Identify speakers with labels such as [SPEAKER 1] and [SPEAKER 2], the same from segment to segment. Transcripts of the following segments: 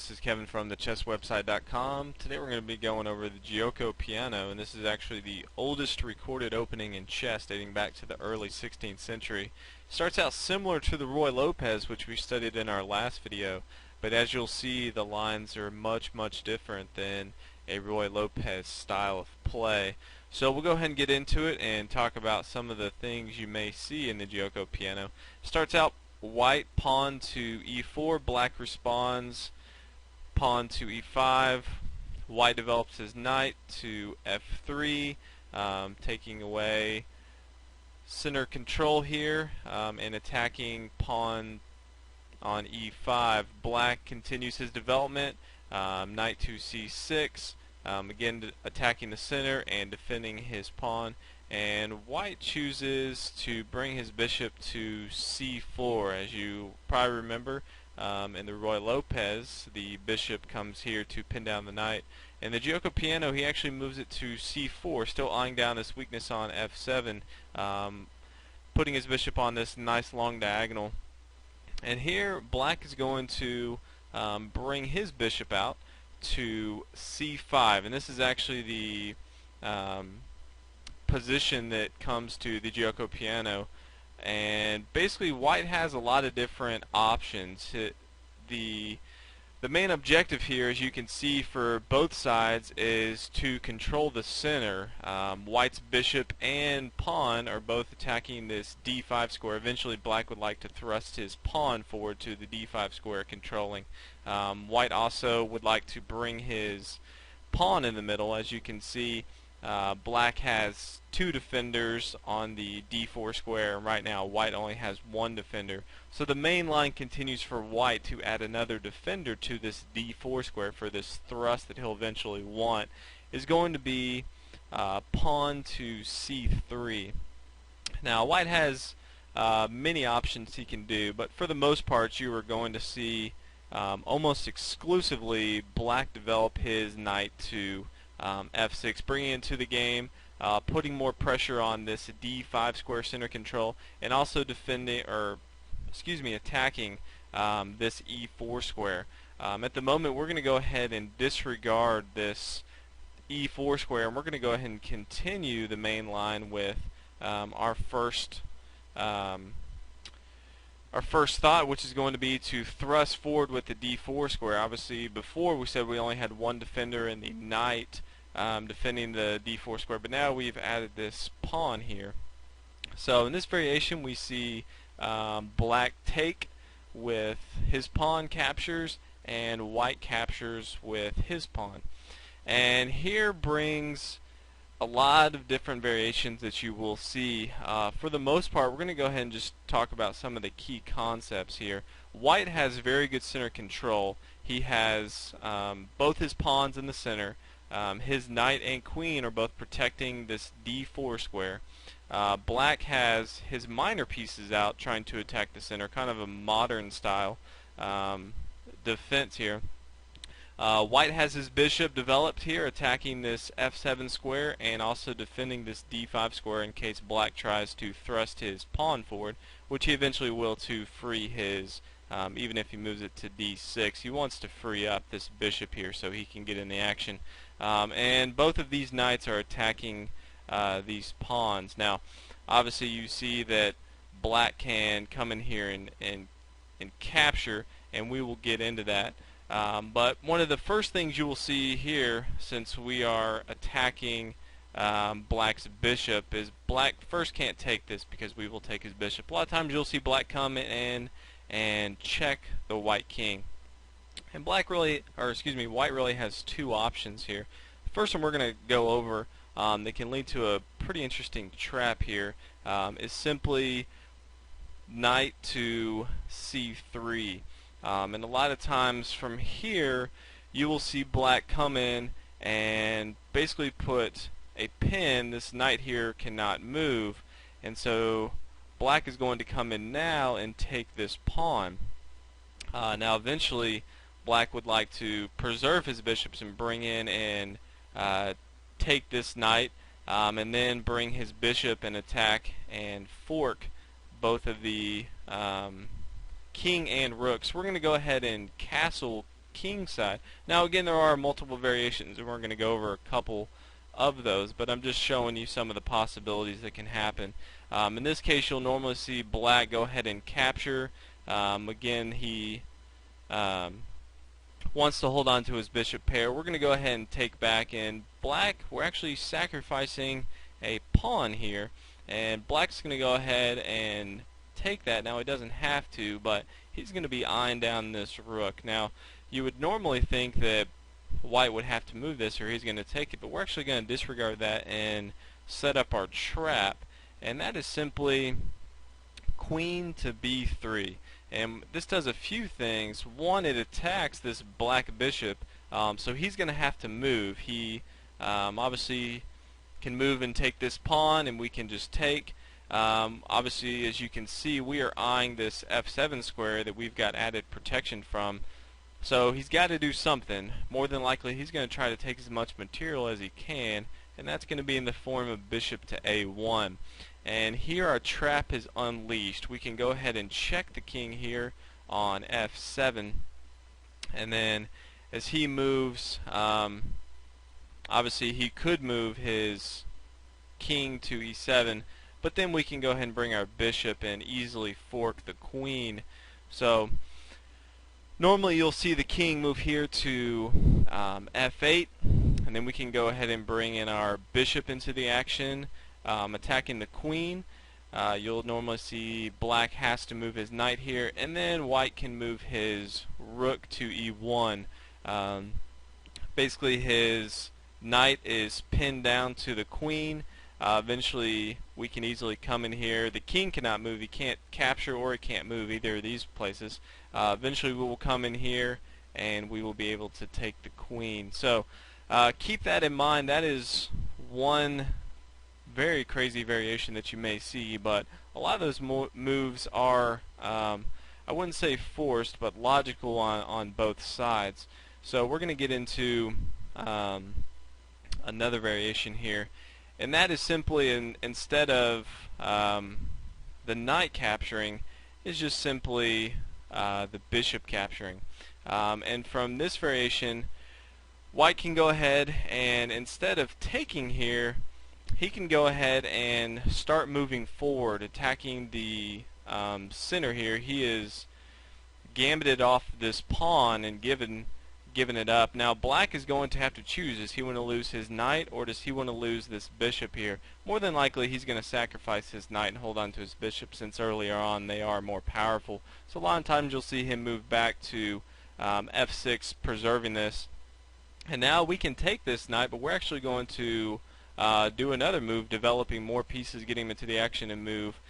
[SPEAKER 1] This is Kevin from thechesswebsite.com. Today we're going to be going over the Giuoco piano, and this is actually the oldest recorded opening in chess, dating back to the early 16th century. It starts out similar to the Ruy Lopez, which we studied in our last video, but as you'll see, the lines are much different than a Ruy Lopez style of play. So we'll go ahead and get into it and talk about some of the things you may see in the Giuoco piano. It starts out white pawn to e4, black responds pawn to e5, white develops his knight to f3, taking away center control here and attacking pawn on e5. Black continues his development, knight to c6, again attacking the center and defending his pawn. And white chooses to bring his bishop to c4. As you probably remember, in the Ruy Lopez, the bishop comes here to pin down the knight. In the Giuoco piano, he actually moves it to c4, still eyeing down this weakness on f7, putting his bishop on this nice long diagonal. And here, black is going to bring his bishop out to c5, and this is actually the position that comes to the Giuoco piano. And basically white has a lot of different options. The main objective here, as you can see for both sides, is to control the center. White's bishop and pawn are both attacking this d5 square. Eventually black would like to thrust his pawn forward to the d5 square, controlling. White also would like to bring his pawn in the middle. As you can see, black has two defenders on the d4 square, and right now white only has one defender. So the main line continues for white to add another defender to this d4 square for this thrust that he'll eventually want, is going to be pawn to c3. Now white has many options he can do, but for the most part you are going to see almost exclusively black develop his knight to f6, bringing into the game, putting more pressure on this d5 square center control, and also defending, or attacking this e4 square. At the moment, we're going to go ahead and disregard this e4 square, and we're going to go ahead and continue the main line with our first thought, which is going to be to thrust forward with the d4 square. Obviously, before we said we only had one defender in the knight defending the d4 square, but now we've added this pawn here. So in this variation, we see black take with his pawn captures, and white captures with his pawn. And here brings a lot of different variations that you will see. For the most part, we're going to go ahead and just talk about some of the key concepts here. White has very good center control. He has both his pawns in the center. His knight and queen are both protecting this d4 square. Black has his minor pieces out trying to attack the center, kind of a modern style defense here. White has his bishop developed here, attacking this f7 square and also defending this d5 square in case black tries to thrust his pawn forward, which he eventually will to free his, even if he moves it to d6. He wants to free up this bishop here so he can get in the action. And both of these knights are attacking these pawns. Now, obviously you see that black can come in here and capture, and we will get into that. But one of the first things you will see here, since we are attacking black's bishop, is black first can't take this because we will take his bishop. A lot of times you'll see black come in and check the white king. And white really has two options here. The first one we're going to go over that can lead to a pretty interesting trap here is simply knight to c3. And a lot of times from here you will see black come in and basically put a pin. This knight here cannot move, and so black is going to come in now and take this pawn. Now eventually black would like to preserve his bishops and bring in and take this knight, and then bring his bishop and attack and fork both of the king and rook. So we're going to go ahead and castle king side. Now again, there are multiple variations, and we're going to go over a couple of those, but I'm just showing you some of the possibilities that can happen. In this case, you'll normally see black go ahead and capture. Again, he wants to hold on to his bishop pair. We're going to go ahead and take back, and black, we're actually sacrificing a pawn here, and black's going to go ahead and take that. Now he doesn't have to, but he's going to be eyeing down this rook. Now you would normally think that white would have to move this or he's going to take it, but we're actually going to disregard that and set up our trap, and that is simply queen to b3. And this does a few things. One, it attacks this black bishop, so he's going to have to move. He obviously can move and take this pawn, and we can just take. Obviously, as you can see, we are eyeing this f7 square that we've got added protection from. So he's got to do something. More than likely, he's going to try to take as much material as he can, and that's going to be in the form of bishop to a1. And here our trap is unleashed. We can go ahead and check the king here on f7, and then as he moves, obviously he could move his king to e7, but then we can go ahead and bring our bishop and easily fork the queen. So normally you'll see the king move here to f8, and then we can go ahead and bring in our bishop into the action, attacking the queen. You'll normally see black has to move his knight here, and then white can move his rook to e1. Basically his knight is pinned down to the queen. Eventually we can easily come in here. The king cannot move. He can't capture or he can't move either of these places. Eventually we will come in here and we will be able to take the queen. So keep that in mind. That is one very crazy variation that you may see, but a lot of those moves are, I wouldn't say forced, but logical on both sides. So we're going to get into another variation here, and that is simply instead of the knight capturing, is just simply the bishop capturing. And from this variation, white can go ahead and instead of taking here, he can go ahead and start moving forward, attacking the center here. He is gambited off this pawn and given it up. Now black is going to have to choose. Does he want to lose his knight, or does he want to lose this bishop here? More than likely he's going to sacrifice his knight and hold on to his bishop, since earlier on they are more powerful. So a lot of times you'll see him move back to f6, preserving this. And now we can take this knight, but we're actually going to do another move, developing more pieces, getting him into the action, and move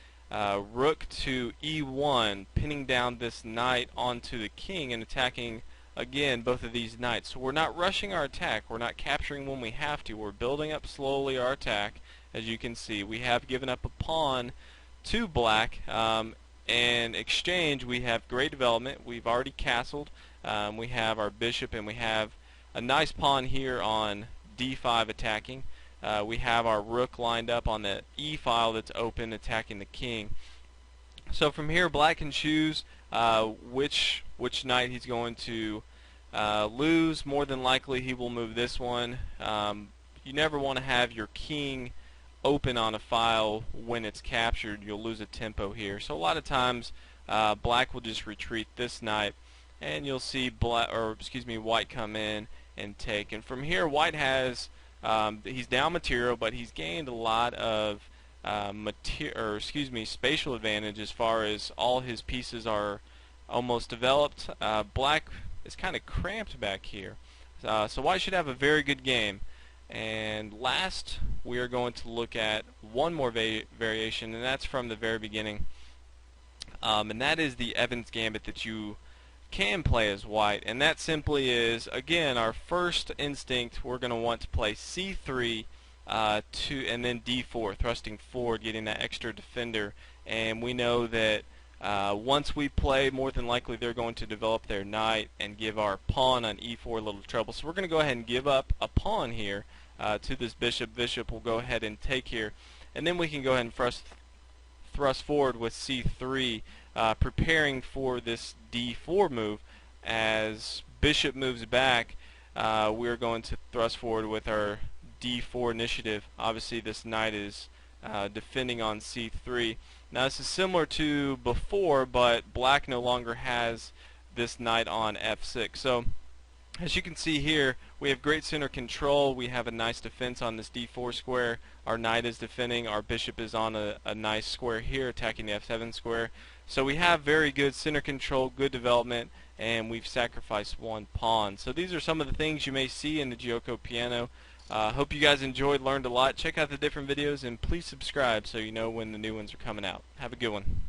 [SPEAKER 1] rook to e1, pinning down this knight onto the king and attacking again both of these knights. So we're not rushing our attack. We're not capturing when we have to. We're building up slowly our attack. As you can see, we have given up a pawn to black. In exchange, we have great development. We've already castled. We have our bishop, and we have a nice pawn here on d5 attacking. We have our rook lined up on the e file that's open, attacking the king. So from here, black can choose which knight he's going to lose. More than likely he will move this one. You never want to have your king open on a file when it's captured. You'll lose a tempo here. So a lot of times black will just retreat this knight, and you'll see white come in and take. And from here, white has he's down material, but he's gained a lot of spatial advantage as far as all his pieces are almost developed. Black is kind of cramped back here, so white should have a very good game. And last, we are going to look at one more variation, and that's from the very beginning, and that is the Evans Gambit that you can play as white. And that simply is, again, our first instinct, we're going to want to play c3 and then d4, thrusting forward, getting that extra defender. And we know that once we play, more than likely they're going to develop their knight and give our pawn on e4 a little trouble. So we're going to go ahead and give up a pawn here to this bishop. Bishop will go ahead and take here, and then we can go ahead and thrust forward with c3, preparing for this d4 move, as bishop moves back, we're going to thrust forward with our d4 initiative. Obviously this knight is defending on c3. Now this is similar to before, but black no longer has this knight on f6. So as you can see here, we have great center control. We have a nice defense on this d4 square. Our knight is defending. Our bishop is on a nice square here, attacking the f7 square. So we have very good center control, good development, and we've sacrificed one pawn. So these are some of the things you may see in the Giuoco piano. Hope you guys enjoyed, learned a lot. Check out the different videos, and please subscribe so you know when the new ones are coming out. Have a good one.